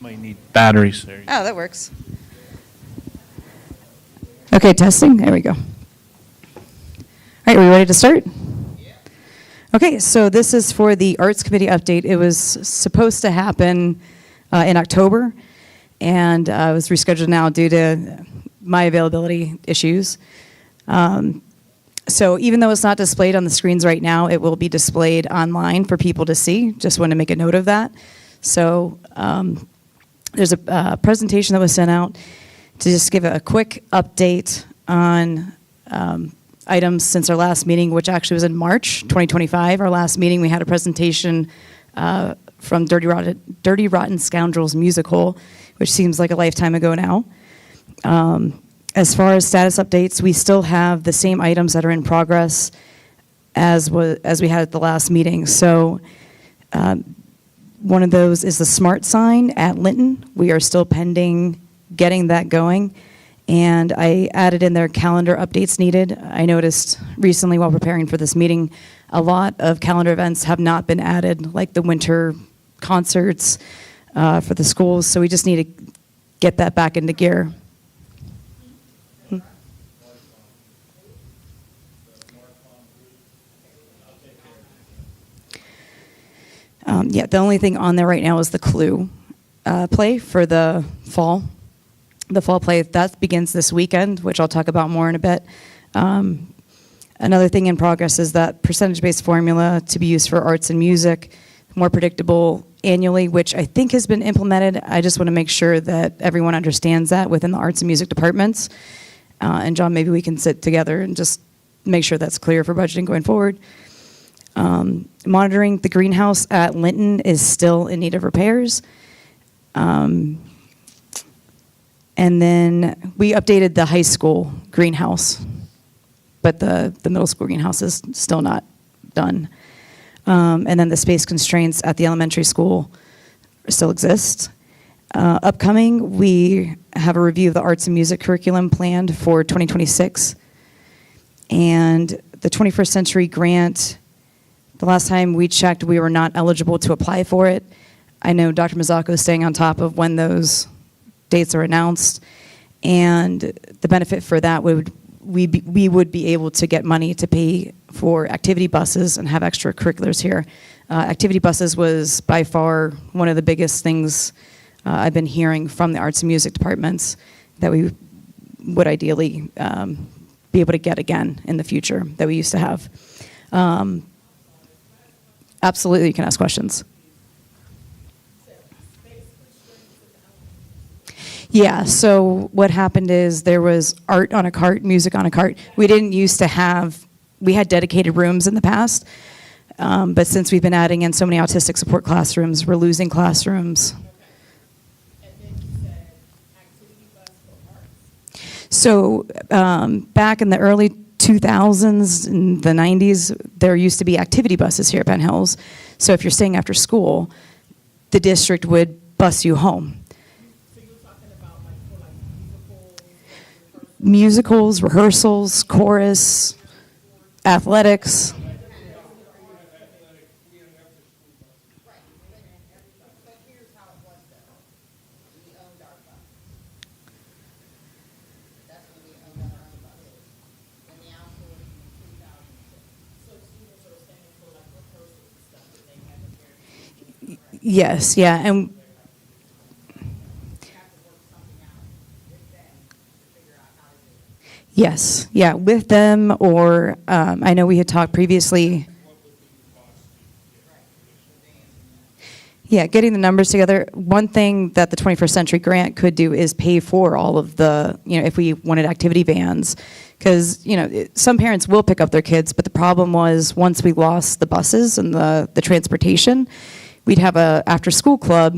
Might need batteries there. Oh, that works. Okay, testing. There we go. All right, are we ready to start? Okay, so this is for the Arts Committee update. It was supposed to happen in October, and it was rescheduled now due to my availability issues. So even though it's not displayed on the screens right now, it will be displayed online for people to see. Just want to make a note of that. So there's a presentation that was sent out to just give a quick update on items since our last meeting, which actually was in March 2025. Our last meeting, we had a presentation from Dirty Rotten Scoundrels musical, which seems like a lifetime ago now. As far as status updates, we still have the same items that are in progress as we had at the last meeting. So one of those is the smart sign at Linton. We are still pending getting that going. And I added in there calendar updates needed. I noticed recently while preparing for this meeting, a lot of calendar events have not been added, like the winter concerts for the schools. So we just need to get that back into gear. Yeah, the only thing on there right now is the Clue play for the fall. The fall play, that begins this weekend, which I'll talk about more in a bit. Another thing in progress is that percentage-based formula to be used for arts and music, more predictable annually, which I think has been implemented. I just want to make sure that everyone understands that within the arts and music departments. And John, maybe we can sit together and just make sure that's clear for budgeting going forward. Monitoring the greenhouse at Linton is still in need of repairs. And then we updated the high school greenhouse, but the middle school greenhouse is still not done. And then the space constraints at the elementary school still exist. Upcoming, we have a review of the arts and music curriculum planned for 2026. And the 21st Century Grant, the last time we checked, we were not eligible to apply for it. I know Dr. Mazzocco is staying on top of when those dates are announced, and the benefit for that would we would be able to get money to pay for activity buses and have extracurriculars here. Activity buses was by far one of the biggest things I've been hearing from the arts and music departments that we would ideally be able to get again in the future that we used to have. Absolutely, you can ask questions. Yeah, so what happened is there was art on a cart, music on a cart. We didn't used to have, we had dedicated rooms in the past, but since we've been adding in so many autistic support classrooms, we're losing classrooms. And then you said activity bus for arts. So back in the early 2000s, in the 90s, there used to be activity buses here at Ben Hills. So if you're staying after school, the district would bus you home. Musicals, rehearsals, chorus, athletics. Yes, yeah, and yes, yeah, with them, or I know we had talked previously. Yeah, getting the numbers together. One thing that the 21st Century Grant could do is pay for all of the, if we wanted activity vans, because, some parents will pick up their kids, but the problem was once we lost the buses and the transportation, we'd have a after-school club,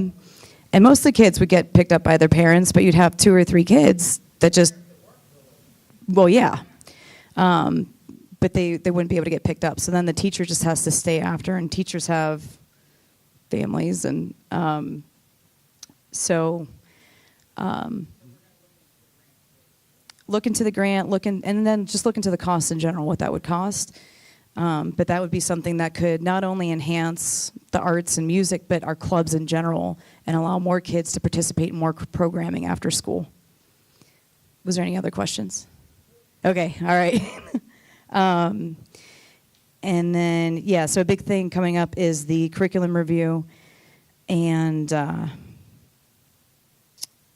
and most of the kids would get picked up by their parents, but you'd have 2 or 3 kids that just, well, yeah. But they wouldn't be able to get picked up. So then the teacher just has to stay after, and teachers have families. And look into the grant, and then just look into the cost in general, what that would cost. But that would be something that could not only enhance the arts and music, but our clubs in general, and allow more kids to participate in more programming after school. Was there any other questions? Okay, all right. And then, yeah, so a big thing coming up is the curriculum review, and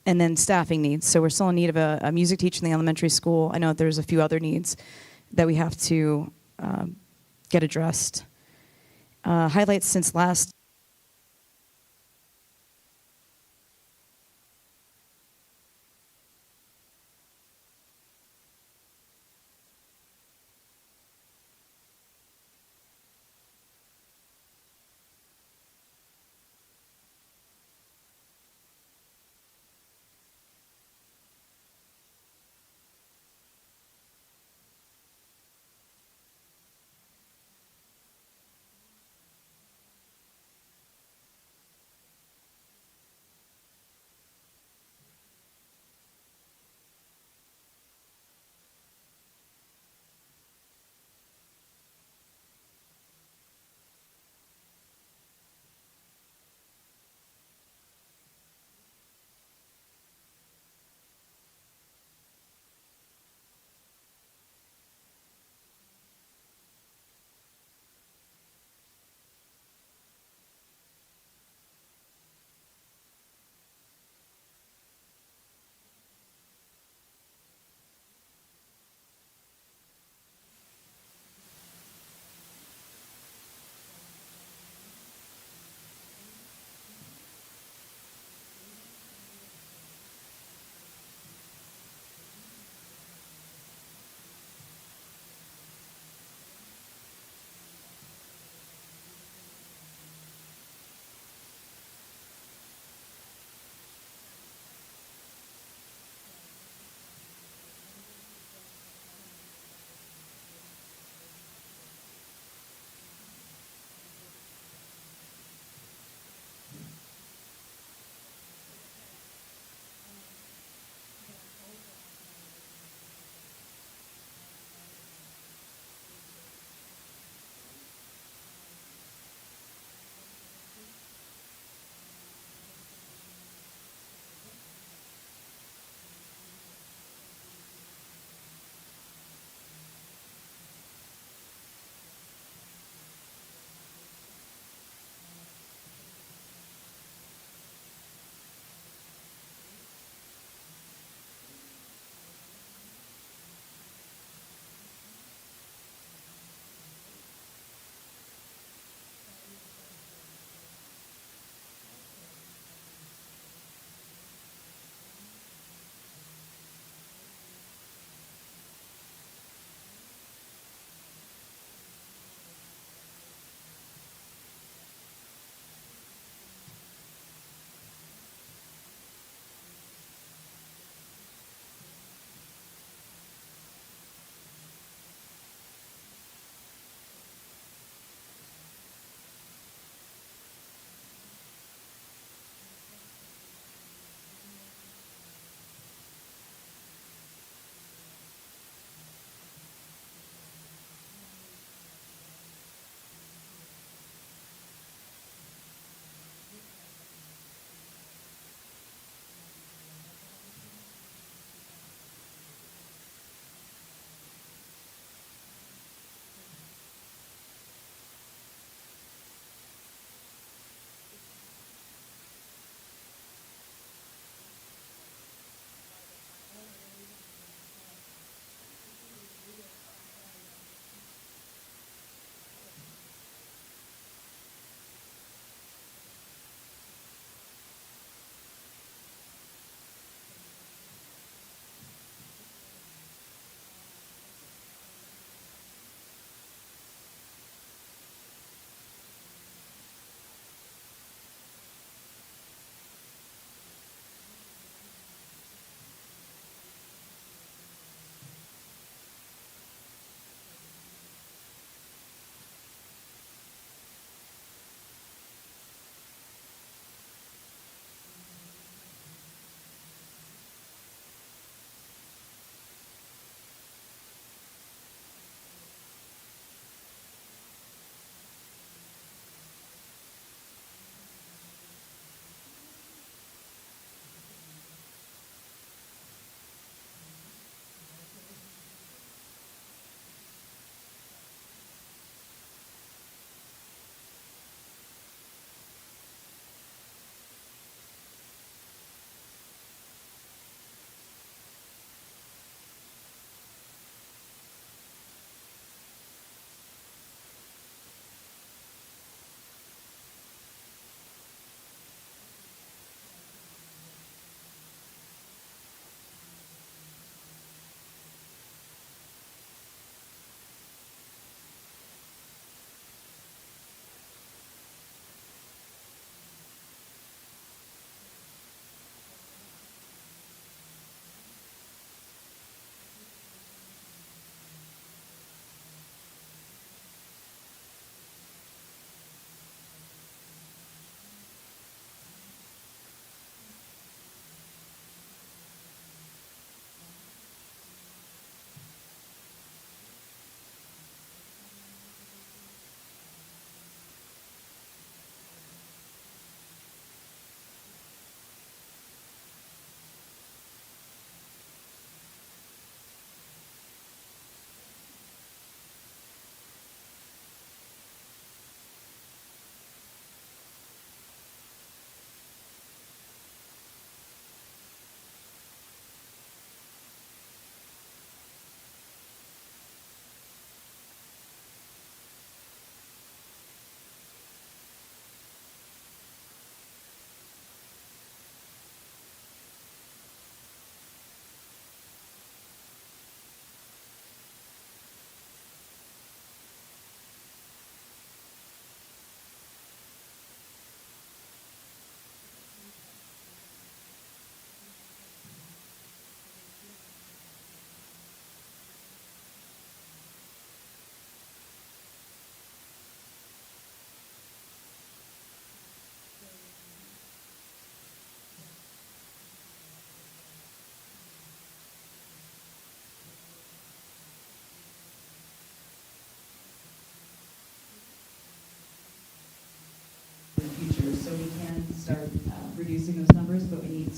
then staffing needs. So we're still in need of a music teacher in the elementary school. I know there's a few other needs that we have to get addressed. Highlights since last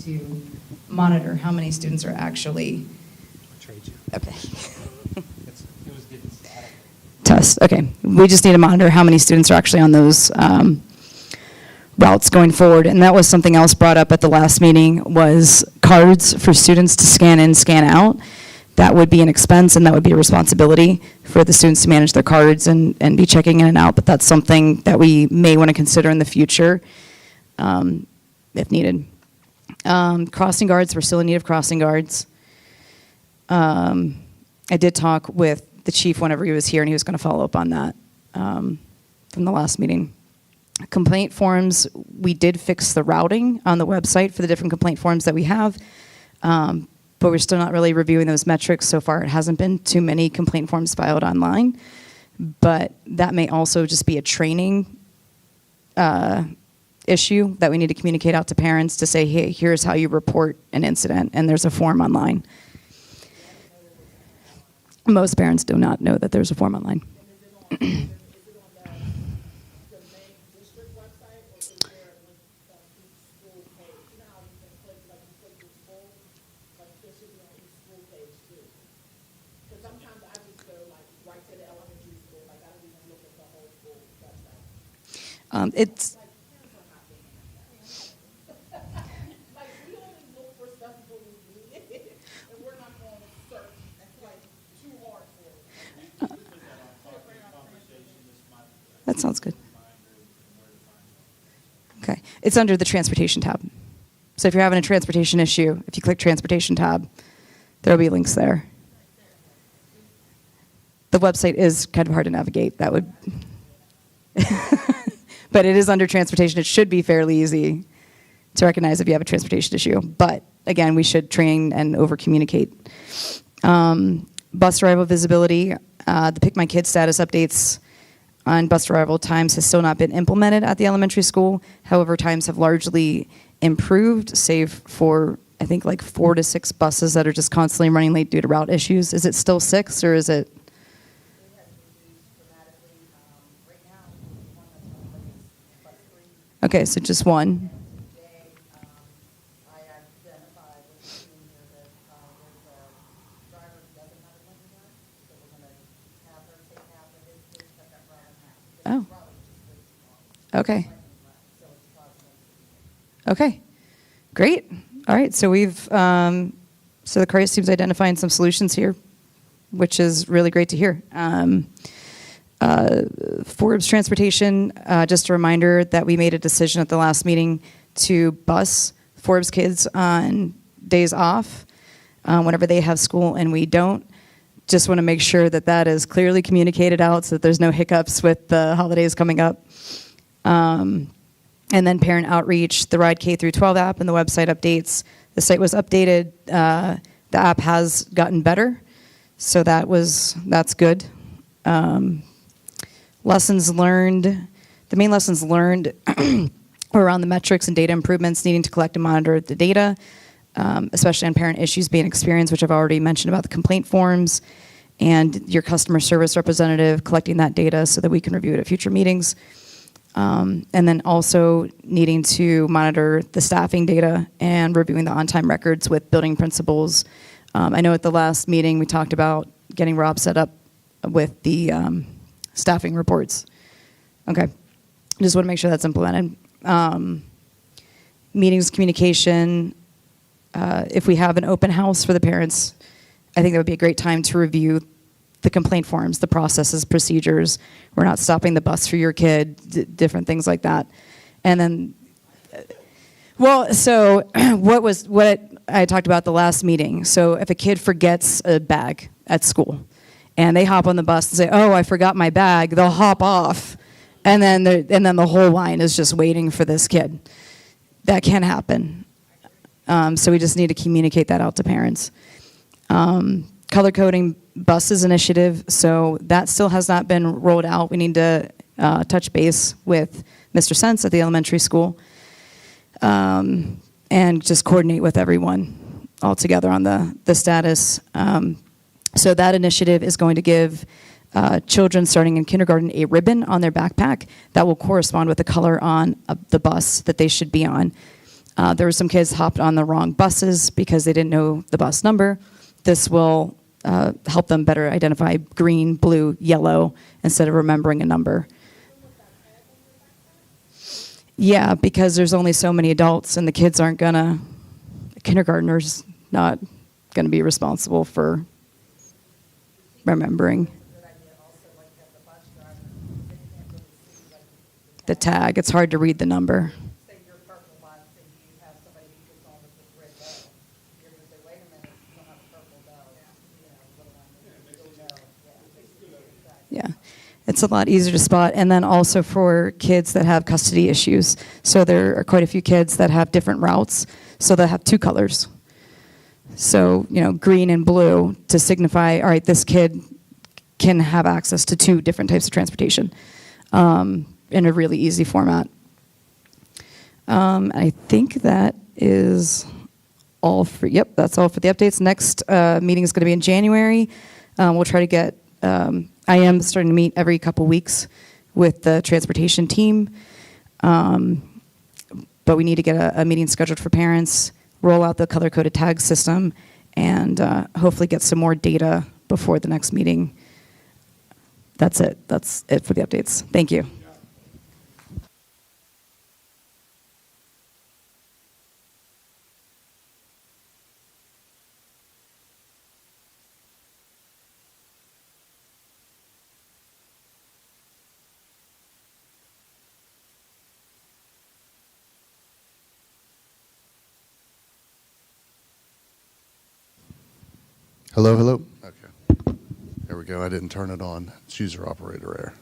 to monitor how many students are actually, I'll trade you. okay. It was getting static. Test, okay. We just need to monitor how many students are actually on those routes going forward. And that was something else brought up at the last meeting, was cards for students to scan in, scan out. That would be an expense, and that would be a responsibility for the students to manage their cards and be checking in and out. But that's something that we may want to consider in the future if needed. Crossing guards, we're still in need of crossing guards. I did talk with the chief whenever he was here, and he was going to follow up on that from the last meeting. Complaint forms, we did fix the routing on the website for the different complaint forms that we have, but we're still not really reviewing those metrics. So far, it hasn't been too many complaint forms filed online, but that may also just be a training issue that we need to communicate out to parents to say, hey, here's how you report an incident, and there's a form online. Most parents do not know that there's a form online. Is it on the main district website, or is there like each school page? You know how you can click, like you click your school, like there should be on each school page too. Because sometimes I just go like right to the elementary school, like I don't even look at the whole school website. It's Like parents are not doing that. Like we only look for stuff when we need it, and we're not going to search. That's like too hard for us. That sounds good. Okay. It's under the transportation tab. So if you're having a transportation issue, if you click transportation tab, there will be links there. The website is kind of hard to navigate. That would, but it is under transportation. It should be fairly easy to recognize if you have a transportation issue. But again, we should train and over communicate. Bus arrival visibility, the Pick My Kid status updates on bus arrival times has still not been implemented at the elementary school. However, times have largely improved, save for, I think, like 4 to 6 buses that are just constantly running late due to route issues. Is it still 6, or is it? It has reduced dramatically. Right now, the one that's on the bus 3. Okay, so just one. Today, I identified with the team here that there's a driver who doesn't have a winter gun, so we're going to have her take half of his kids, cut that route in half. Because Oh. the route is just way too long. Okay. So it's causing them to Okay, great. All right, so so the CRIS team's identifying some solutions here, which is really great to hear. Forbes Transportation, just a reminder that we made a decision at the last meeting to bus Forbes kids on days off whenever they have school and we don't. Just want to make sure that that is clearly communicated out so that there's no hiccups with the holidays coming up. And then parent outreach, the Ride K through 12 app and the website updates. The site was updated. The app has gotten better, so that's good. Lessons learned. The main lessons learned were around the metrics and data improvements, needing to collect and monitor the data, especially on parent issues being experienced, which I've already mentioned about the complaint forms, and your customer service representative collecting that data so that we can review it at future meetings. And then also needing to monitor the staffing data and reviewing the on-time records with building principals. I know at the last meeting we talked about getting Rob set up with the staffing reports. Okay, just want to make sure that's implemented. Meetings, communication. If we have an open house for the parents, I think that would be a great time to review the complaint forms, the processes, procedures. We're not stopping the bus for your kid, different things like that. And then, well, so what I talked about at the last meeting. So if a kid forgets a bag at school and they hop on the bus and say, oh, I forgot my bag, they'll hop off. And then the whole line is just waiting for this kid. That can happen. So we just need to communicate that out to parents. Color coding buses initiative, so that still has not been rolled out. We need to touch base with Mr. Sense at the elementary school and just coordinate with everyone all together on the status. So that initiative is going to give children starting in kindergarten a ribbon on their backpack that will correspond with the color on the bus that they should be on. There were some kids hopped on the wrong buses because they didn't know the bus number. This will help them better identify green, blue, yellow instead of remembering a number. Yeah, because there's only so many adults and the kids aren't gonna, kindergartners not gonna be responsible for remembering Good idea also, like as a bus driver, they can't really see, like, the tag. It's hard to read the number. say you're purple bus and you have somebody who gets on with the red bow. You're gonna say, wait a minute, you don't have a purple bow, you know, what do I mean? You'll know, yeah. Yeah, it's a lot easier to spot. And then also for kids that have custody issues. So there are quite a few kids that have different routes, so they'll have two colors. So, green and blue to signify, all right, this kid can have access to two different types of transportation in a really easy format. I think that is all for, that's all for the updates. Next meeting is going to be in January. We'll try to get, I am starting to meet every couple weeks with the transportation team. But we need to get a meeting scheduled for parents, roll out the color-coded tag system, and hopefully get some more data before the next meeting. That's it. That's it for the updates. Thank you. Hello, hello. Okay. There we go. I didn't turn it on. It's user operator error.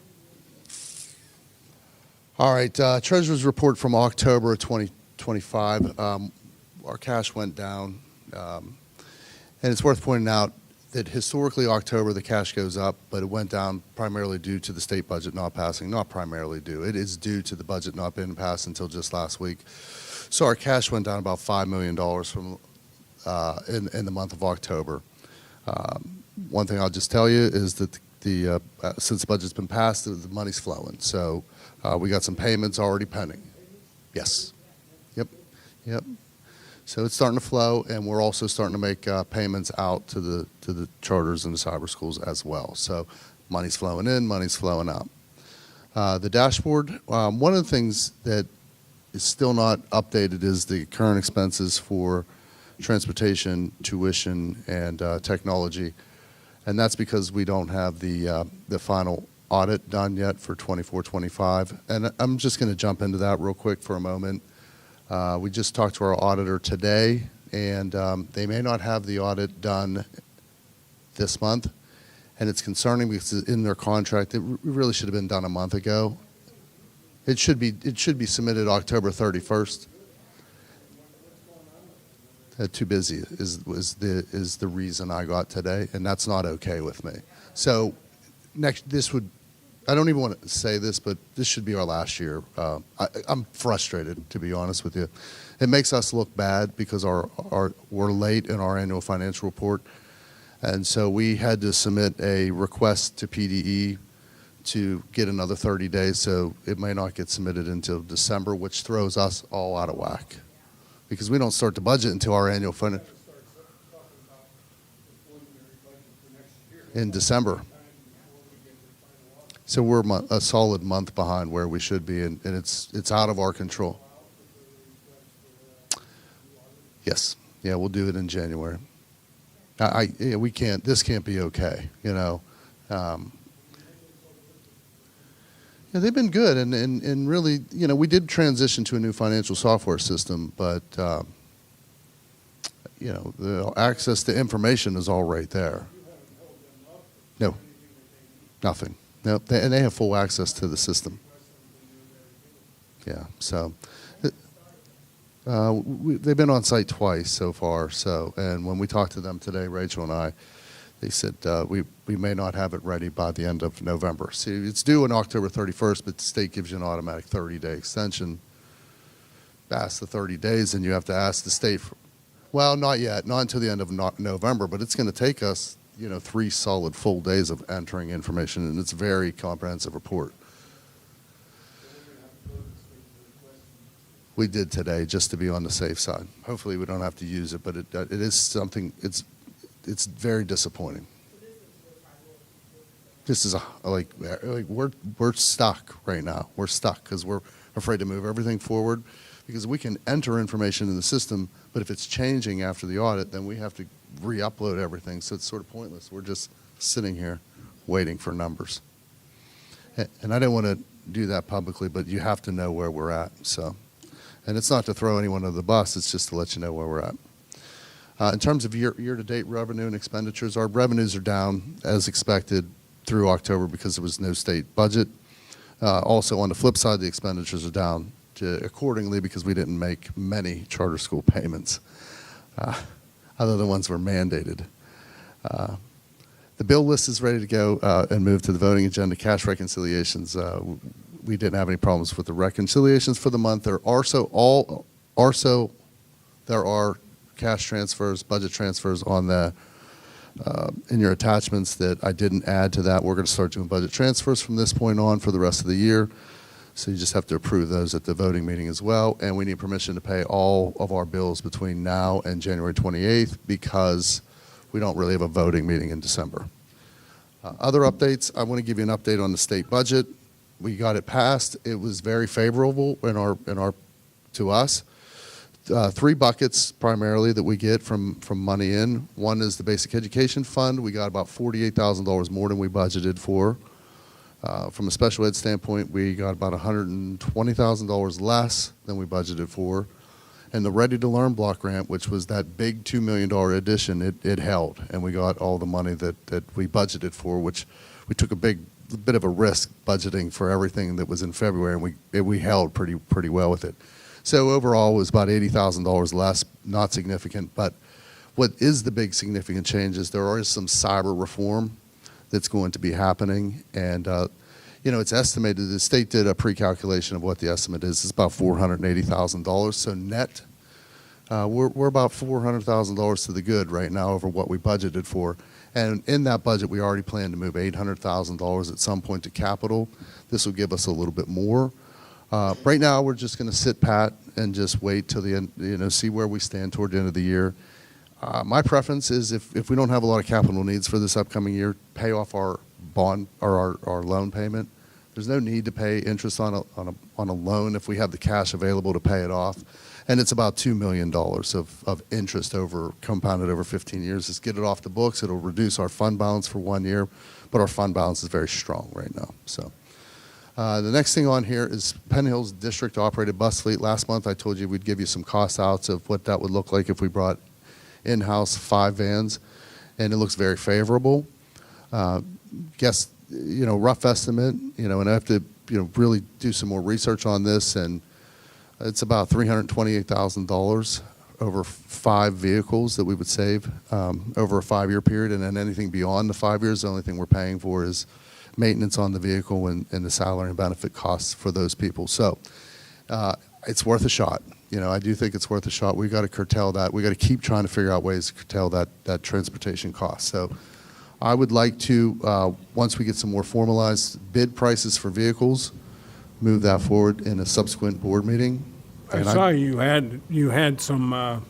All right. Treasurer's report from October of 2025. Our cash went down. And it's worth pointing out that historically October the cash goes up, but it went down primarily due to the state budget not passing. Not primarily due. It is due to the budget not being passed until just last week. So our cash went down about $5 million from in the month of October. One thing I'll just tell you is that since the budget's been passed, the money's flowing. So we got some payments already pending. Yes. Yep. So it's starting to flow, and we're also starting to make payments out to the charters and the cyber schools as well. So money's flowing in, money's flowing out. The dashboard, one of the things that is still not updated is the current expenses for transportation, tuition, and technology, and that's because we don't have the final audit done yet for 24-25. And I'm just going to jump into that real quick for a moment. We just talked to our auditor today, and they may not have the audit done this month, and it's concerning because in their contract it really should have been done a month ago. It should be submitted October 31st. Too busy is the reason I got today, and that's not okay with me. So I don't even want to say this, but this should be our last year. I'm frustrated, to be honest with you. It makes us look bad because we're late in our annual financial report, and so we had to submit a request to PDE to get another 30 days. So it may not get submitted until December, which throws us all out of whack, because we don't start the budget until our annual fund in December. So we're a solid month behind where we should be, and it's out of our control. Yes, yeah, we'll do it in January. We can't. This can't be okay. Yeah, they've been good, and really, we did transition to a new financial software system, but the access to information is all right there. No, nothing. No, and they have full access to the system. Yeah, so they've been on site twice so far. So, and when we talked to them today, Rachel and I, they said we may not have it ready by the end of November. See, it's due on October 31st, but the state gives you an automatic 30-day extension. Past the 30 days, and you have to ask the state for, well, not yet, not until the end of November, but it's going to take us, 3 solid full days of entering information, and it's a very comprehensive report. we did today just to be on the safe side. Hopefully, we don't have to use it, but it is something, it's very disappointing. This is like we're stuck right now. We're stuck because we're afraid to move everything forward because we can enter information in the system, but if it's changing after the audit, then we have to re-upload everything. So it's sort of pointless. We're just sitting here waiting for numbers. And I didn't want to do that publicly, but you have to know where we're at. So, and it's not to throw anyone under the bus. It's just to let you know where we're at. In terms of year-to-date revenue and expenditures, our revenues are down as expected through October because there was no state budget. Also, on the flip side, the expenditures are down accordingly because we didn't make many charter school payments, other than ones were mandated. The bill list is ready to go and move to the voting agenda. Cash reconciliations, we didn't have any problems with the reconciliations for the month. There are cash transfers, budget transfers on the in your attachments that I didn't add to that. We're going to start doing budget transfers from this point on for the rest of the year. So you just have to approve those at the voting meeting as well. And we need permission to pay all of our bills between now and January 28th because we don't really have a voting meeting in December. Other updates, I want to give you an update on the state budget. We got it passed. It was very favorable to us. 3 buckets primarily that we get from money in. One is the Basic Education Fund. We got about $48,000 more than we budgeted for. From a special ed standpoint, we got about $120,000 less than we budgeted for. And the Ready to Learn block grant, which was that big $2 million addition, it held. And we got all the money that we budgeted for, which we took a bit of a risk budgeting for everything that was in February, and we held pretty well with it. So overall, it was about $80,000 less, not significant. But what is the big significant change is there is some cyber reform that's going to be happening. And, it's estimated, the state did a pre-calculation of what the estimate is. It's about $480,000. So net, we're about $400,000 to the good right now over what we budgeted for. And in that budget, we already plan to move $800,000 at some point to capital. This will give us a little bit more. Right now, we're just going to sit pat and just wait till the end, see where we stand toward the end of the year. My preference is if we don't have a lot of capital needs for this upcoming year, pay off our bond or our loan payment. There's no need to pay interest on a loan if we have the cash available to pay it off. And it's about $2 million of interest compounded over 15 years. Just get it off the books. It'll reduce our fund balance for 1 year, but our fund balance is very strong right now. So. The next thing on here is Penn Hills District Operated Bus Fleet. Last month I told you we'd give you some cost outs of what that would look like if we brought in-house 5 vans, and it looks very favorable. Guess, rough estimate, and I have to, really do some more research on this, and it's about $328,000 over 5 vehicles that we would save over a 5-year period, and then anything beyond the 5 years, the only thing we're paying for is maintenance on the vehicle and the salary and benefit costs for those people. So it's worth a shot. I do think it's worth a shot. We've got to curtail that. We've got to keep trying to figure out ways to curtail that transportation cost. So I would like to, once we get some more formalized bid prices for vehicles, move that forward in a subsequent board meeting. I saw you had some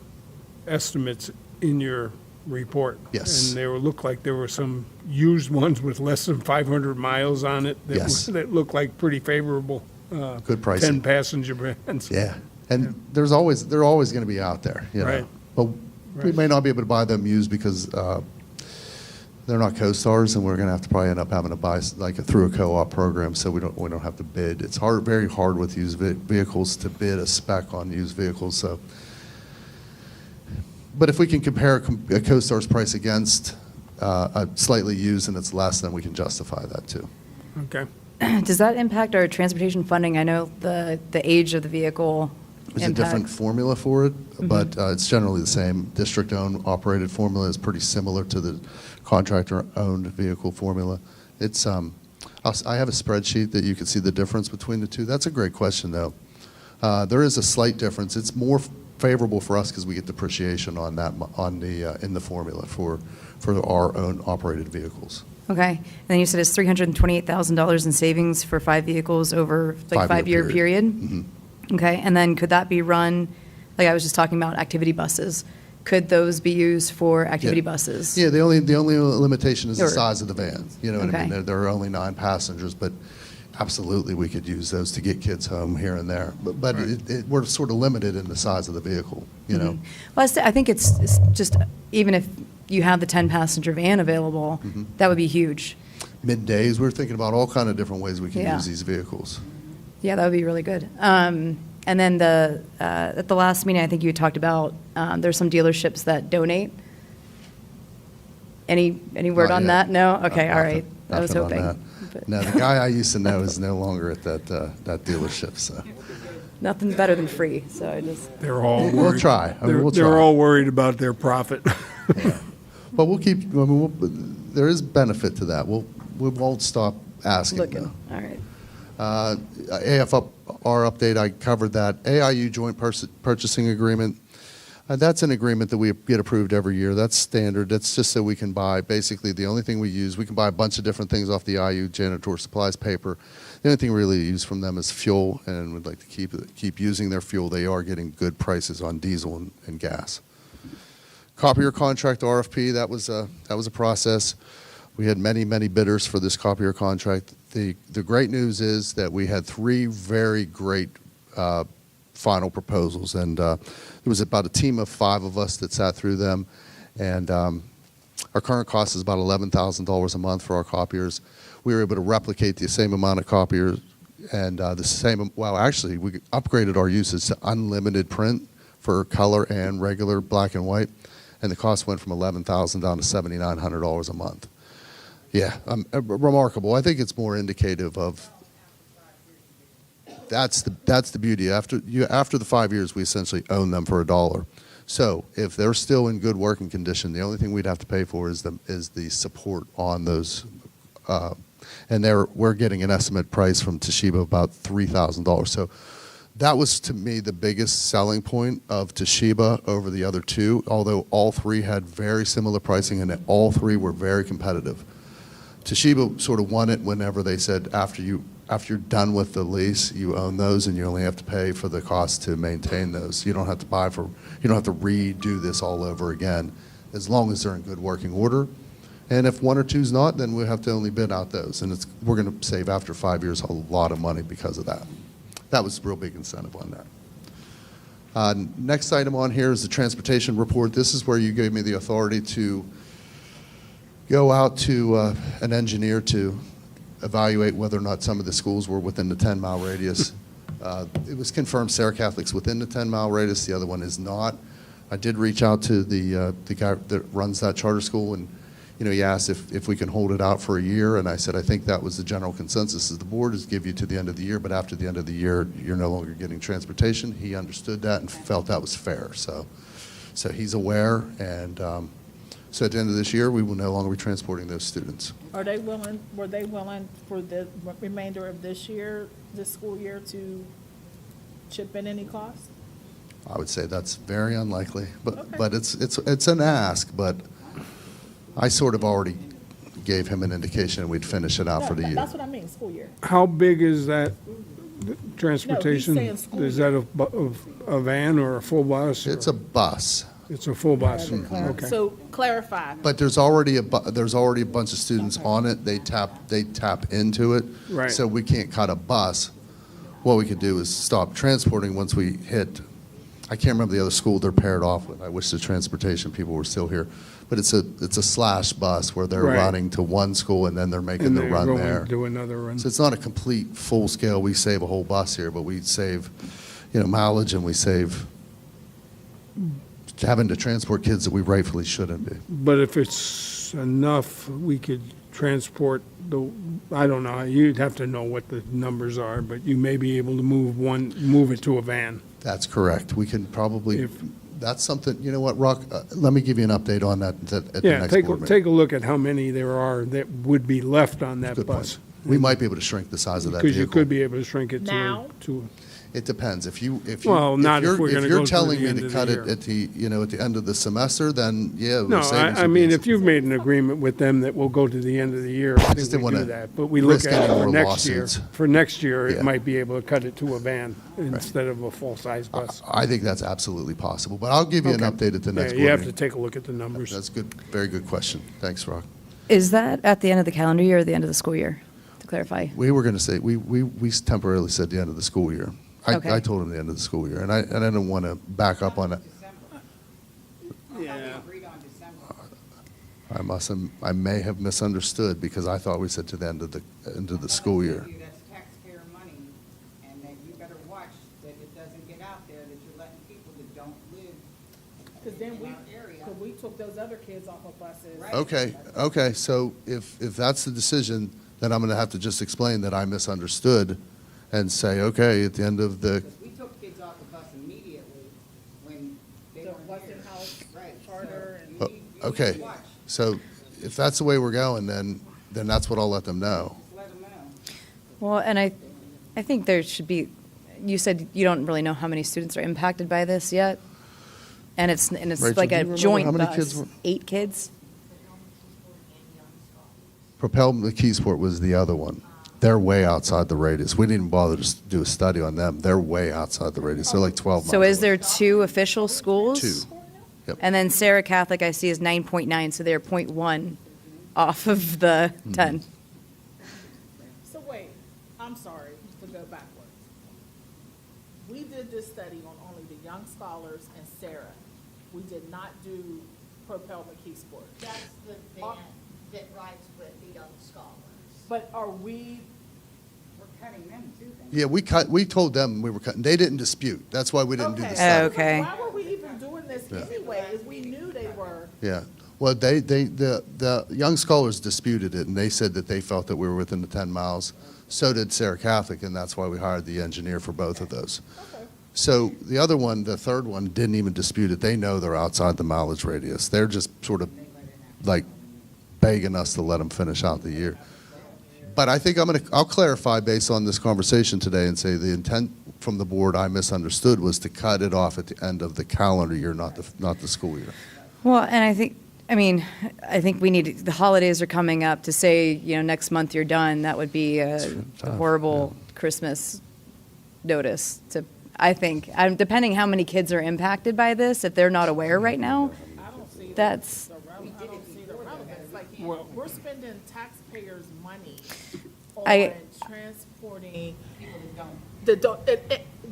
estimates in your report. Yes. And they looked like there were some used ones with less than 500 miles on it. Yes. That looked like pretty favorable. Good pricing. 10-passenger vans. Yeah, and they're always going to be out there, Right. But we Right. may not be able to buy them used because they're not co-stars, and we're going to have to probably end up having to buy through a co-op program, so we don't have to bid. It's very hard with used vehicles to bid a spec on used vehicles. So, but if we can compare a co-star's price against a slightly used and it's less, then we can justify that too. Okay. Does that impact our transportation funding? I know the age of the vehicle There's a different formula for it, but it's generally the same. District-owned operated formula is pretty similar to the contractor-owned vehicle formula. It's I have a spreadsheet that you can see the difference between the two. That's a great question, though. There is a slight difference. It's more favorable for us because we get depreciation on that in the formula for our own operated vehicles. Okay. And then you said it's $328,000 in savings for 5 vehicles over 5-year 5-year period? Mhm. Okay, and then could that be run, like I was just talking about activity buses? Could those be used for activity Yeah. buses? Yeah, the only limitation is the Or- size of the van. You know what I mean? Okay. There are only 9 passengers, but absolutely, we could use those to get kids home here and there. But we're sort of limited in the size of the vehicle, you know? Well, I think it's just, even if you have the 10-passenger van available, Mm-hmm. that would be huge. Middays, we're thinking about all kind of different ways we can Yeah. use these vehicles. Yeah, that would be really good. And then at the last meeting, I think you had talked about, there's some dealerships that donate. Any word Not on yet. that? No? Okay, all Nothing- right. I was nothing on hoping. that. But No, the guy I used to know is no longer at that dealership, so. Nothing better than free, so I just, They're all worried. We'll try. I mean, we'll They're try. all worried about their profit. But we'll keep, I mean, there is benefit to that. We won't stop asking, looking, though. all right. AFR update, I covered that. AIU joint purchasing agreement, that's an agreement that we get approved every year. That's standard. That's just so we can buy, basically, the only thing we use, we can buy a bunch of different things off the IU, janitor supplies, paper. The only thing we really use from them is fuel, and we'd like to keep using their fuel. They are getting good prices on diesel and gas. Copier contract RFP, that was a process. We had many, many bidders for this copier contract. The great news is that we had 3 very great final proposals, and there was about a team of 5 of us that sat through them, and our current cost is about $11,000 a month for our copiers. We were able to replicate the same amount of copiers and actually, we upgraded our usage to unlimited print for color and regular black and white, and the cost went from $11,000 down to $7,900 a month. Yeah, remarkable. I think it's more indicative of, that's the beauty. After the 5 years, we essentially own them for $1. So if they're still in good working condition, the only thing we'd have to pay for is the support on those. And we're getting an estimate price from Toshiba of about $3,000. So that was, to me, the biggest selling point of Toshiba over the other 2, although all 3 had very similar pricing and all 3 were very competitive. Toshiba sort of won it whenever they said after you're done with the lease, you own those and you only have to pay for the cost to maintain those. You don't have to redo this all over again, as long as they're in good working order. And if 1 or 2's not, then we have to only bid out those. And we're going to save after 5 years a lot of money because of that. That was a real big incentive on that. Next item on here is the transportation report. This is where you gave me the authority to go out to an engineer to evaluate whether or not some of the schools were within the 10-mile radius. It was confirmed Sarah Catholic's within the 10-mile radius. The other one is not. I did reach out to the guy that runs that charter school, and he asked if we can hold it out for a year, and I said I think that was the general consensus is the board is give you to the end of the year, but after the end of the year, you're no longer getting transportation. He understood that and felt that was fair. So he's aware, and so at the end of this year, we will no longer be transporting those students. Were they willing for the remainder of this school year, to chip in any costs? I would say that's very unlikely, Okay. but it's an ask, but I sort of already gave him an indication we'd finish it out for the year. That's what I mean, school year. How big is that transportation? saying school Is that a van or a full bus? It's a bus, It's a full bus, okay. So clarify. but there's already a bunch of students on it. They tap into it. Right. So we can't cut a bus. What we could do is stop transporting once we hit, I can't remember the other school they're paired off with. I wish the transportation people were still here. But it's a slash bus where they're Right. running to one school and then they're making And the they're run going there. to another run. So it's not a complete full scale, we save a whole bus here, but we save, mileage, and we save having to transport kids that we rightfully shouldn't be. But if it's enough, we could transport I don't know, you'd have to know what the numbers are, but you may be able to move it to a van. That's correct. We can probably, If- that's something, you know what, Rock, let me give you an update on that at the Yeah, next take board meeting. a look at how many there are that would be left on that Good bus. point. We might be able to shrink the size of that Because you vehicle. could be able to shrink it Now? to, It depends. If you, Well, not if we're gonna if go you're through telling the me end to of the cut it year. at the, at the end of the semester, then yeah. the No, savings I would mean, be- if you've made an agreement with them that we'll go to the end of the year, I just think didn't we do wanna that. But we look risk at it any for more next year. lawsuits. For next year, Yeah. it might be able to cut it to a van instead of a full-size bus. I think that's absolutely possible, but I'll give you an Okay. update at the Yeah, next you board have to meeting. take a look at the numbers. That's good, very good question. Thanks, Rock. Is that at the end of the calendar year or the end of the school year, to clarify? We were going to say, we temporarily said the end of the school year. Okay. I told him the end of the school year, and I didn't want to back up on it. Yeah. I may have misunderstood because I thought we said to the end of the school year. That's taxpayer money, and that you better watch that it doesn't get out there that you're letting people that don't live Because then we, in our area. because we took those other kids off of buses. Right. Okay, so if that's the decision, then I'm going to have to just explain that I misunderstood and say, okay, at the end of the, Because we took kids off the bus immediately when they The weren't here. Westinghouse Right, so charter and. you need to okay. watch. So if that's the way we're going, then that's what I'll let them know. Just let them know. Well, and I think there should be, you said you don't really know how many students are impacted by this yet? And it's Rachel, like do you a remember joint how many kids bus, were- 8 kids? Propel McKeesport was the other one. They're way outside the radius. We didn't even bother to do a study on them. They're way outside the radius. They're like 12 miles. So is away. there 2 official schools? 2. Yep. And then Sarah Catholic, I see, is 9.9, so they're 0.1 off of the Mm-hmm. 10. So wait, I'm sorry to go backwards. We did this study on only the Young Scholars and Sarah. We did not do Propel McKeesport. That's the van that rides with the young scholars. But are we, We're cutting them too, then. Yeah, we told them we were cutting. They didn't dispute. That's why we didn't do the okay. study. Okay. Why were we even doing this anyway, if we knew they were? Yeah. Well, the young scholars disputed it, and they said that they felt that we were within the 10 miles. So did Sarah Catholic, and that's why we hired the engineer for both of those. Okay. So the other one, the third one, didn't even dispute it. They know they're outside the mileage radius. They're just sort of like begging us to let them finish out the year. But I think I'll clarify based on this conversation today and say the intent from the board I misunderstood was to cut it off at the end of the calendar year, not the school year. Well, and I think we need, the holidays are coming up, to say, next month you're done, that would be a tough, horrible Christmas notice to, I think, depending how many kids are impacted by this, if they're not aware right now, I don't see that's, I don't see the relevance. Like, we're spending taxpayers' money I- on transporting People that don't.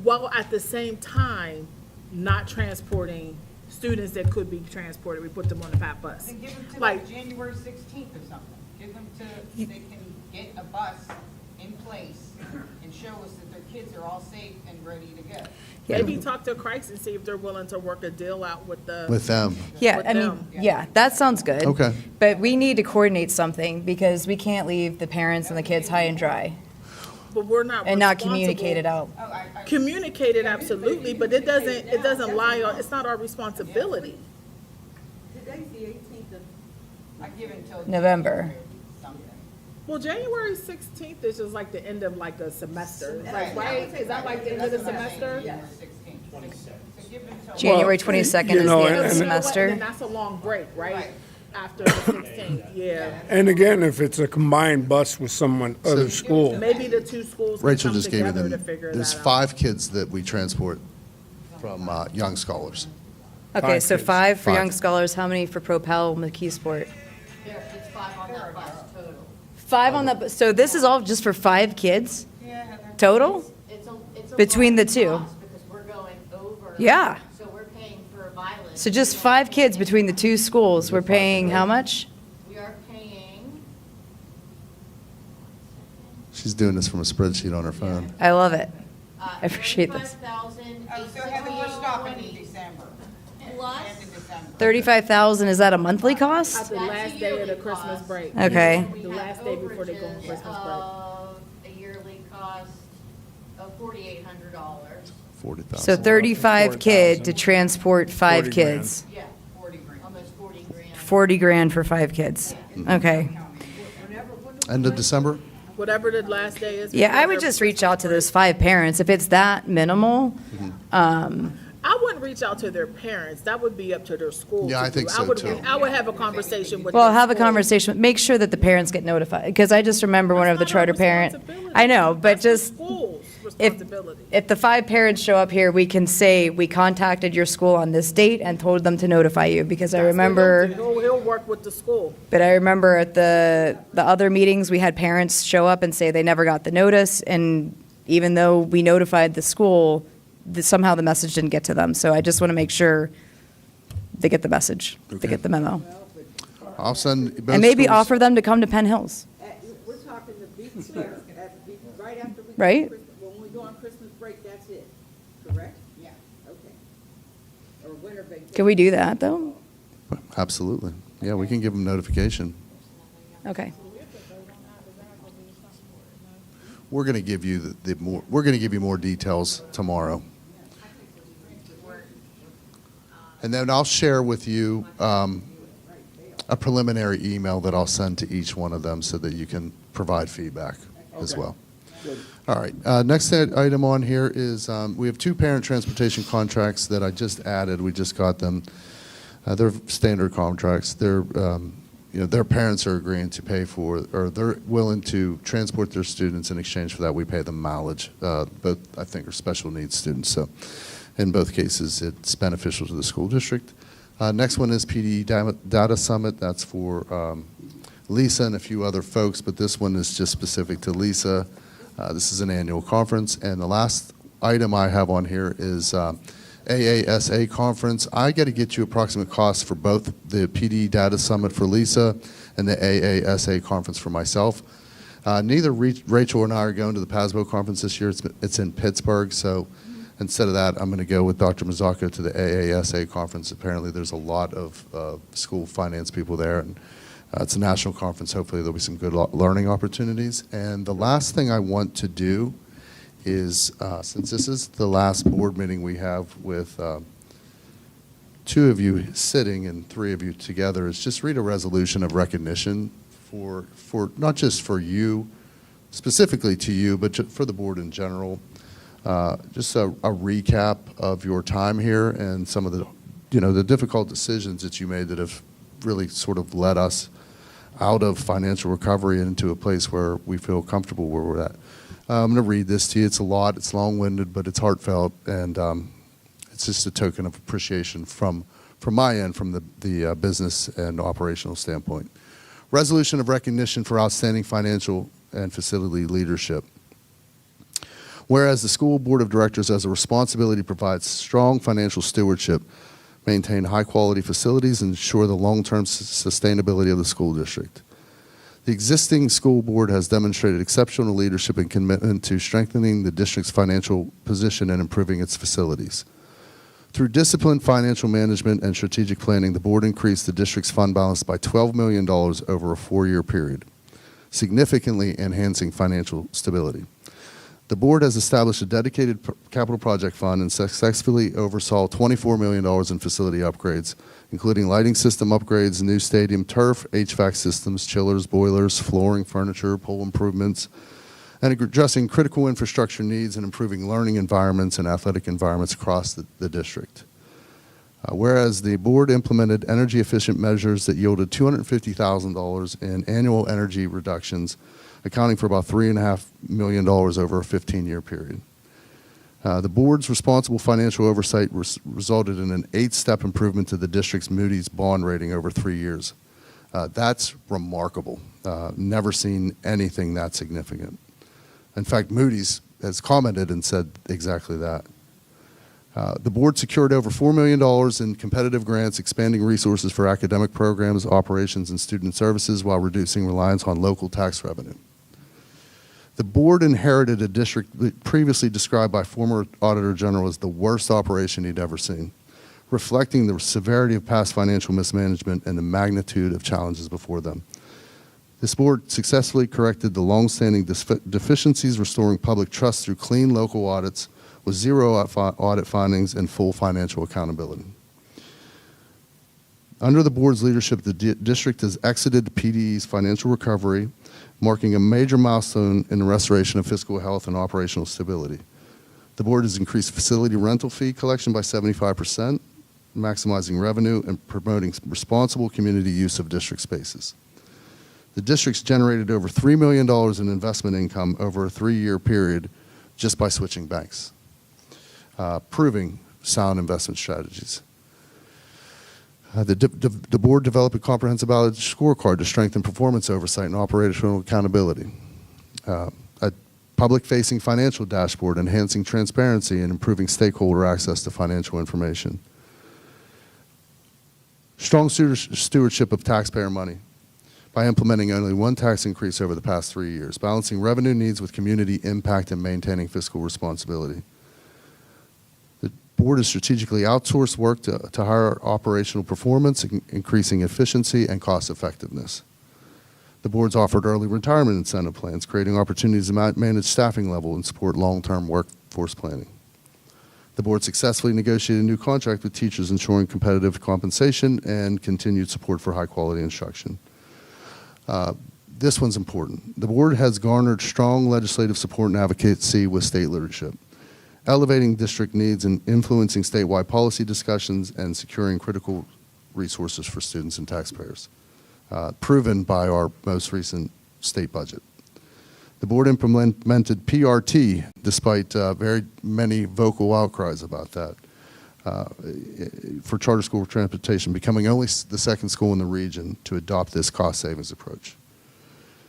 while at the same time, not transporting students that could be transported. We put them on the PAT bus. Then give them to Like- like January 16th or something. Give them to, they can get a bus in place and show us that their kids are all safe and ready to go. Maybe talk to Christ and see if they're willing to work a deal out with the. With them. yeah, with I mean, them. yeah, that sounds good. Okay. But we need to coordinate something, because we can't leave the parents and the kids high and dry But we're not. and not responsible. communicate it out. Oh, I Communicate it absolutely, but it doesn't lie on, it's not our responsibility. Today's the 18th of I give until. November. January something. Well, January 16th is just like the end of like a semester, Right. right? Is that like the end of the That's what I'm saying, semester? January 16th. So give them till. January Well, 22nd you is know, the end of the and- You know what? semester. Then that's a long break, right? Right. After the 16th, yeah. And again, if it's a combined bus with someone, other school, Maybe the two schools can Rachel come just gave me together to the, figure there's that out. 5 kids that we transport from young scholars. Okay, 5 so kids. 5 for 5. Young Scholars, how many for Propel McKeesport? There, it's 5 on that bus total. 5 on the, so this is all just for 5 kids Yeah. total? It's a Between the large two. cost Because we're going over. Yeah. So we're paying for mileage. So just 5 kids between the 2 schools, we're paying how much? We are paying, She's doing this from a spreadsheet on her phone. I love it. I appreciate this. Oh, so Heather, we're stopping in December. Plus, End of December. 35,000, is that a monthly At cost? the That's last a day of the yearly Christmas cost. break. Okay. we The have last day before they go on overages Christmas break. of a yearly cost of $4,800. 40,000. So 35 kid to transport 5 40 grand. kids. Yeah, 40 grand. almost 40 grand. 40 grand for 5 kids. Okay. End of December? whatever the last day is. Yeah, I would just reach out to those 5 parents. If it's that minimal, I wouldn't reach out to their parents. That would be up to their school. Yeah, to I think do. so, would too. I would have a conversation with. well, their have a school. conversation, make sure that the parents get notified, because I just remember one of the That's not our charter parent. responsibility. I know, but That's the just, school's if, responsibility. if the 5 parents show up here, we can say, we contacted your school on this date and told them to notify you, because I That's what remember. he'll do. He'll work with the school. But I remember at the other meetings, we had parents show up and say they never got the notice, and even though we notified the school, somehow the message didn't get to them. So I just want to make sure they get the message, they get the memo. I'll send. both And maybe schools- offer them to come to Penn Hills. We're talking the big fair, right after we. Right. When we go on Christmas break, that's it, correct? Yeah. Okay. Or winter vacation. Can we do that, though? Absolutely. Yeah, we can give them notification. Okay. We're going to give you we're going to give you more details tomorrow. And then I'll share with you a preliminary email that I'll send to each one of them so that you can provide feedback as well. All right. Next item on here is we have 2 parent transportation contracts that I just added. We just got them. They're standard contracts. They're their parents are agreeing to pay for, or they're willing to transport their students. In exchange for that, we pay them mileage. Both, I think, are special needs students. So in both cases, it's beneficial to the school district. Next one is PD Data Summit. That's for Lisa and a few other folks, but this one is just specific to Lisa. This is an annual conference. And the last item I have on here is AASA conference. I got to get you approximate costs for both the PD Data Summit for Lisa and the AASA conference for myself. Neither Rachel and I are going to the PASBO conference this year. It's in Pittsburgh, so instead of that, I'm going to go with Dr. Mazzocco to the AASA conference. Apparently, there's a lot of school finance people there, and it's a national conference. Hopefully, there'll be some good learning opportunities. And the last thing I want to do is, since this is the last board meeting we have with 2 of you sitting and 3 of you together, is just read a resolution of recognition for not just for you, specifically to you, but for the board in general. Just a recap of your time here and some of the, the difficult decisions that you made that have really sort of led us out of financial recovery and into a place where we feel comfortable where we're at. I'm going to read this to you. It's a lot. It's long-winded, but it's heartfelt, and it's just a token of appreciation from my end, from the business and operational standpoint. Resolution of recognition for outstanding financial and facility leadership. Whereas the school board of directors has a responsibility to provide strong financial stewardship, maintain high-quality facilities, and ensure the long-term sustainability of the school district. The existing school board has demonstrated exceptional leadership and commitment to strengthening the district's financial position and improving its facilities. Through disciplined financial management and strategic planning, the board increased the district's fund balance by $12 million over a 4-year period, significantly enhancing financial stability. The board has established a dedicated capital project fund and successfully oversaw $24 million in facility upgrades, including lighting system upgrades, new stadium turf, HVAC systems, chillers, boilers, flooring, furniture, pool improvements, and addressing critical infrastructure needs and improving learning environments and athletic environments across the district. Whereas the board implemented energy-efficient measures that yielded $250,000 in annual energy reductions, accounting for about $3.5 million over a 15-year period. The board's responsible financial oversight resulted in an 8-step improvement to the district's Moody's bond rating over 3 years. That's remarkable. Never seen anything that significant. In fact, Moody's has commented and said exactly that. The board secured over $4 million in competitive grants, expanding resources for academic programs, operations, and student services while reducing reliance on local tax revenue. The board inherited a district previously described by former Auditor General as the worst operation he'd ever seen, reflecting the severity of past financial mismanagement and the magnitude of challenges before them. This board successfully corrected the longstanding deficiencies, restoring public trust through clean local audits with 0 audit findings and full financial accountability. Under the board's leadership, the district has exited PDE's financial recovery marking a major milestone in the restoration of fiscal health and operational stability. The board has increased facility rental fee collection by 75%, maximizing revenue and promoting responsible community use of district spaces. The district's generated over $3 million in investment income over a 3-year period just by switching banks, proving sound investment strategies. The board developed a comprehensive ballot scorecard to strengthen performance oversight and operational accountability. A public-facing financial dashboard enhancing transparency and improving stakeholder access to financial information. Strong stewardship of taxpayer money by implementing only one tax increase over the past 3 years, balancing revenue needs with community impact and maintaining fiscal responsibility. The board has strategically outsourced work to higher operational performance, increasing efficiency and cost effectiveness. The board's offered early retirement incentive plans, creating opportunities to manage staffing level and support long-term workforce planning. The board successfully negotiated a new contract with teachers, ensuring competitive compensation and continued support for high-quality instruction. This one's important. The board has garnered strong legislative support and advocacy with state leadership, elevating district needs and influencing statewide policy discussions and securing critical resources for students and taxpayers, proven by our most recent state budget. The board implemented PRT despite very many vocal outcries about that for charter school transportation, becoming only the second school in the region to adopt this cost savings approach.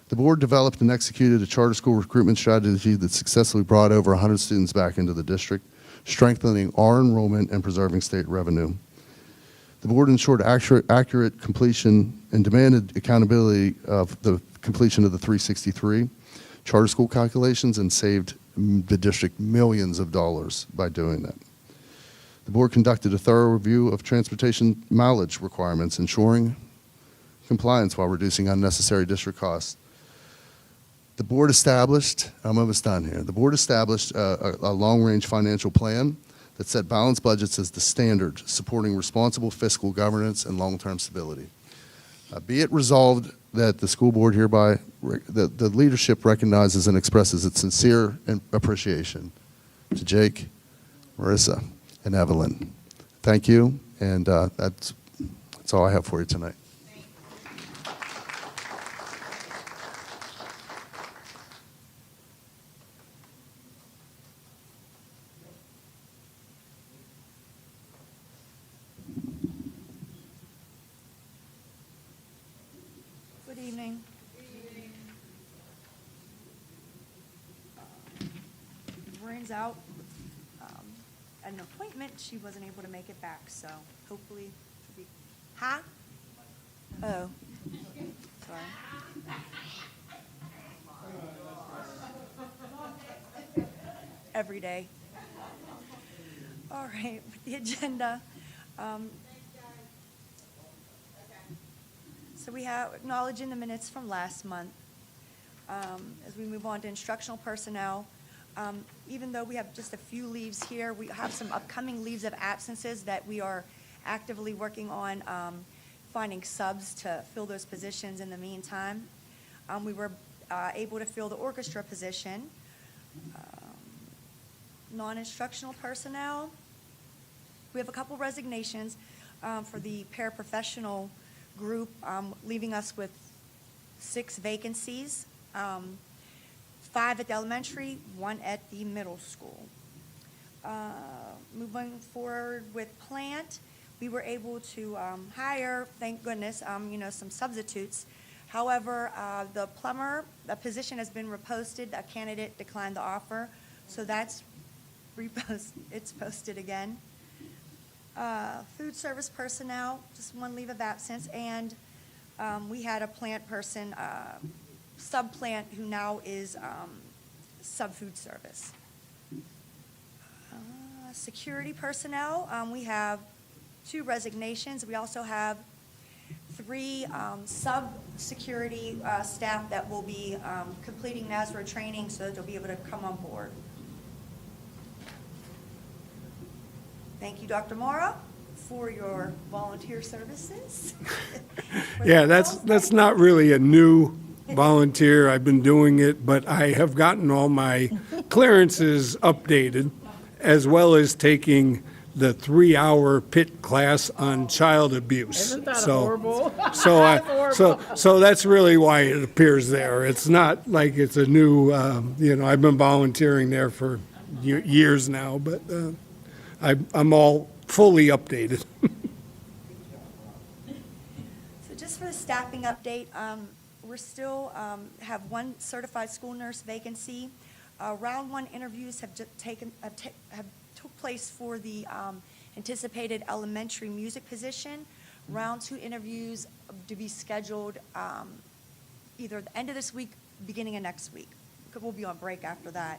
The board developed and executed a charter school recruitment strategy that successfully brought over 100 students back into the district, strengthening our enrollment and preserving state revenue. The board ensured accurate completion and demanded accountability of the completion of the 363 charter school calculations and saved the district millions of dollars by doing that. The board conducted a thorough review of transportation mileage requirements, ensuring compliance while reducing unnecessary district costs. The board established, I'm almost done here, the board established a long-range financial plan that set balanced budgets as the standard, supporting responsible fiscal governance and long-term stability. Be it resolved that the school board hereby, the leadership recognizes and expresses its sincere appreciation to Jake, Marissa, and Evelyn. Thank you, and that's all I have for you tonight. Good evening. Maureen's out at an appointment. She wasn't able to make it back, so hopefully she'll be. Huh? Oh. Sorry. Every day. All right, with the agenda. So we have acknowledging the minutes from last month. As we move on to instructional personnel, even though we have just a few leaves here, we have some upcoming leaves of absences that we are actively working on finding subs to fill those positions in the meantime. We were able to fill the orchestra position. Non-instructional personnel, we have a couple resignations for the paraprofessional group, leaving us with 6 vacancies, 5 at the elementary, 1 at the middle school. Moving forward with plant, we were able to hire, thank goodness, some substitutes. However, the plumber, the position has been reposted. A candidate declined the offer, so that's it's posted again. Food service personnel, just 1 leave of absence, and we had a plant person, sub-plant, who now is sub-food service. Security personnel, we have 2 resignations. We also have 3 sub-security staff that will be completing NASRA training so that they'll be able to come on board. Thank you, Dr. Mora, for your volunteer services. Yeah, that's not really a new volunteer. I've been doing it, but I have gotten all my clearances updated, as well as taking the 3-hour PIT class on child abuse. Isn't that So- horrible? So that's really why it appears there. It's not like it's a new, I've been volunteering there for years now, but I'm all fully updated. So just for the staffing update, we're still have one certified school nurse vacancy. Round one interviews have took place for the anticipated elementary music position. Round two interviews to be scheduled either the end of this week, beginning of next week. We'll be on break after that.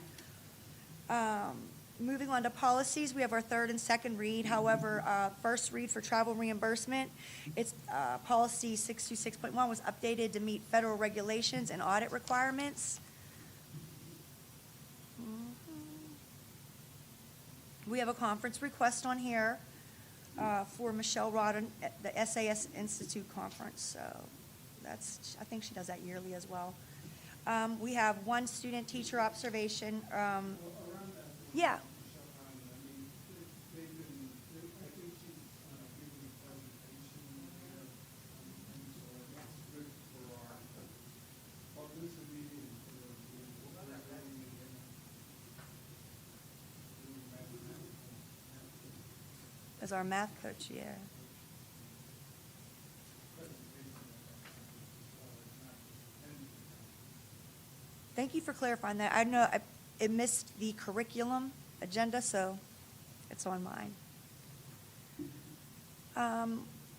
Moving on to policies, we have our third and second read. However, first read for travel reimbursement, it's policy 626.1 was updated to meet federal regulations and audit requirements. We have a conference request on here for Michelle Rodden at the SAS Institute Conference. So that's, I think she does that yearly as well. We have one student teacher observation. Yeah. As our math coach, yeah. Thank you for clarifying that. I know it missed the curriculum agenda, so it's on mine.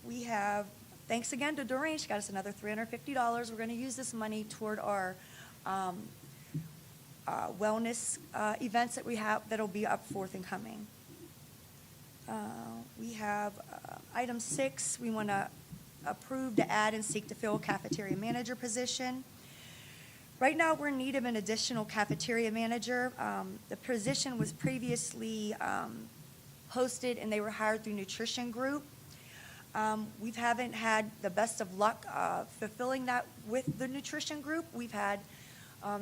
We have, thanks again to Doreen, she got us another $350. We're going to use this money toward our wellness events that we have that'll be up forth and coming. We have item 6, we want to approve to add and seek to fill a cafeteria manager position. Right now, we're in need of an additional cafeteria manager. The position was previously posted, and they were hired through Nutrition Group. We haven't had the best of luck fulfilling that with the Nutrition Group. We've had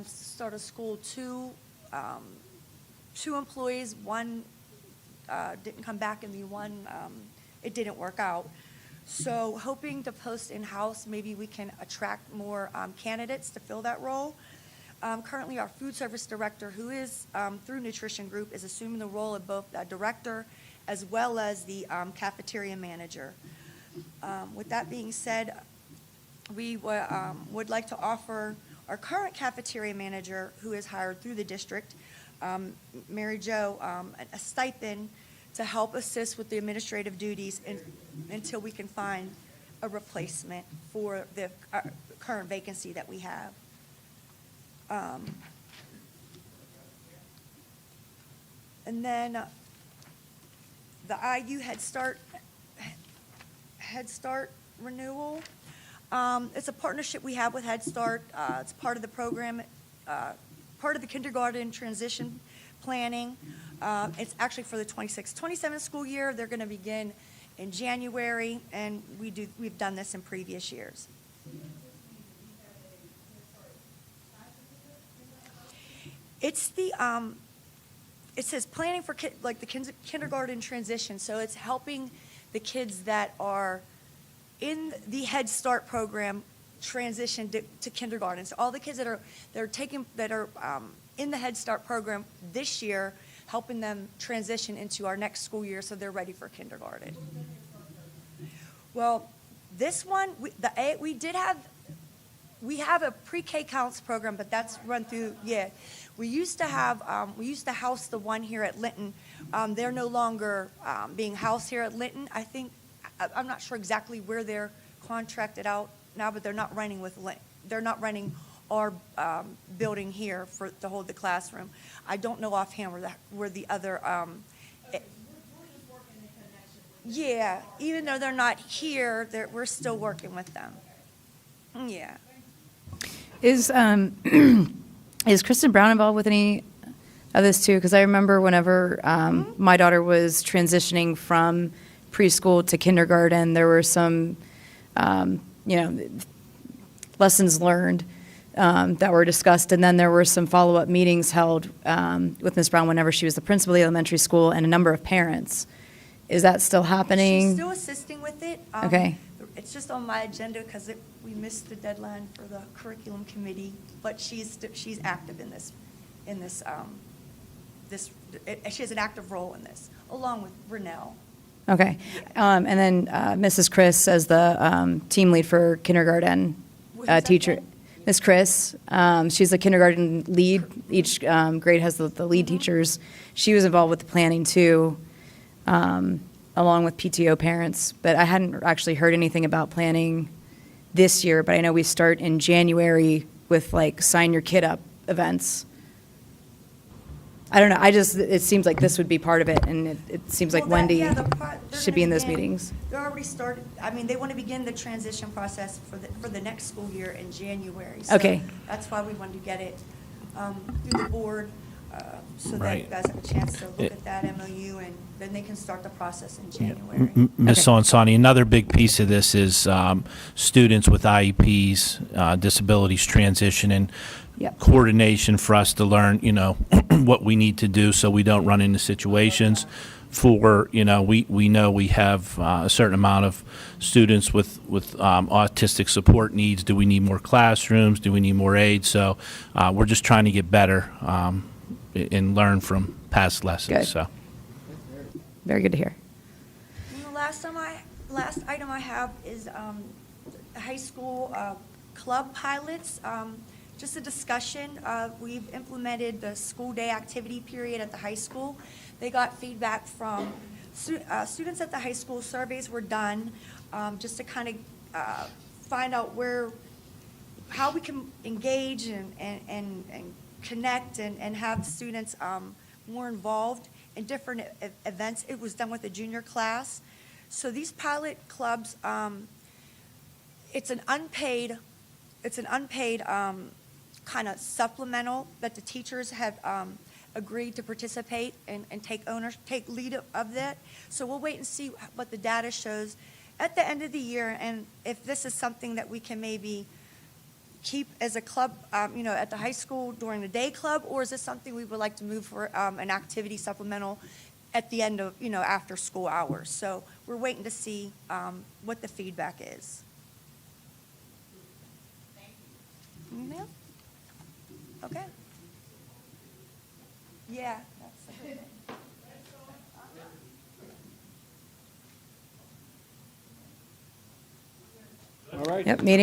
start of school two employees, one didn't come back, and the one, it didn't work out. So hoping to post in-house, maybe we can attract more candidates to fill that role. Currently, our food service director, who is through Nutrition Group, is assuming the role of both director as well as the cafeteria manager. With that being said, we would like to offer our current cafeteria manager, who is hired through the district, Mary Jo, a stipend to help assist with the administrative duties until we can find a replacement for the current vacancy that we have. And then the IU Head Start renewal. It's a partnership we have with Head Start. It's part of the program, part of the kindergarten transition planning. It's actually for the 26-27 school year. They're going to begin in January, and we've done this in previous years. It's the it says planning for the kindergarten transition. So it's helping the kids that are in the Head Start program transition to kindergarten. So all the kids that are in the Head Start program this year, helping them transition into our next school year so they're ready for kindergarten. Well, this one, we have a pre-K counts program, but that's run through, yeah. We used to house the one here at Linton. They're no longer being housed here at Linton. I'm not sure exactly where they're contracted out now, but they're not running our building here to hold the classroom. I don't know offhand where the other. Yeah, even though they're not here, we're still working with them. Yeah. Is Kristen Brown involved with any of this too? Because I remember whenever my daughter was transitioning from preschool to kindergarten, there were some, lessons learned. that were discussed, and then there were some follow-up meetings held with Ms. Brown whenever she was the principal of the elementary school, and a number of parents. Is that still happening? She's still assisting with it. Okay. It's just on my agenda because we missed the deadline for the curriculum committee, but she's active in this, she has an active role in this, along with Renell. Okay. And then Mrs. Chris as the team lead for kindergarten Who's that teacher. again? Ms. Chris, she's the kindergarten lead. Each grade has the lead teachers. She was involved with the planning too, along with PTO parents. But I hadn't actually heard anything about planning this year, but I know we start in January with like sign your kid up events. I don't know, it seems like this would be part of it, and it seems like Well, Wendy they're should be in gonna those begin- meetings. They're already started, I mean, they want to begin the transition process for the next school year in January. So Okay. that's why we wanted to get it through the board, so that you Right. guys have a chance to look at that MOU, and then they can start the process in January. Ms. Okay. Sonsani, another big piece of this is students with IEPs, disabilities transitioning, Yep. coordination for us to learn, what we need to do so we don't run into situations for, we know we have a certain amount of students with autistic support needs. Do we need more classrooms? Do we need more aides? So we're just trying to get better and learn from past lessons. Good. So. Very good to hear. And the last item I have is high school club pilots. Just a discussion. We've implemented the school day activity period at the high school. They got feedback from students at the high school. Surveys were done just to kind of find out how we can engage and connect and have students more involved in different events. It was done with the junior class. So these pilot clubs, it's an unpaid kind of supplemental that the teachers have agreed to participate and take lead of that. So we'll wait and see what the data shows at the end of the year, and if this is something that we can maybe keep as a club, at the high school during the day club, or is this something we would like to move for an activity supplemental at the end of, after school hours? So we're waiting to see what the feedback is. Ma'am? Okay. Yeah, that's a good thing. All right. Yep, meeting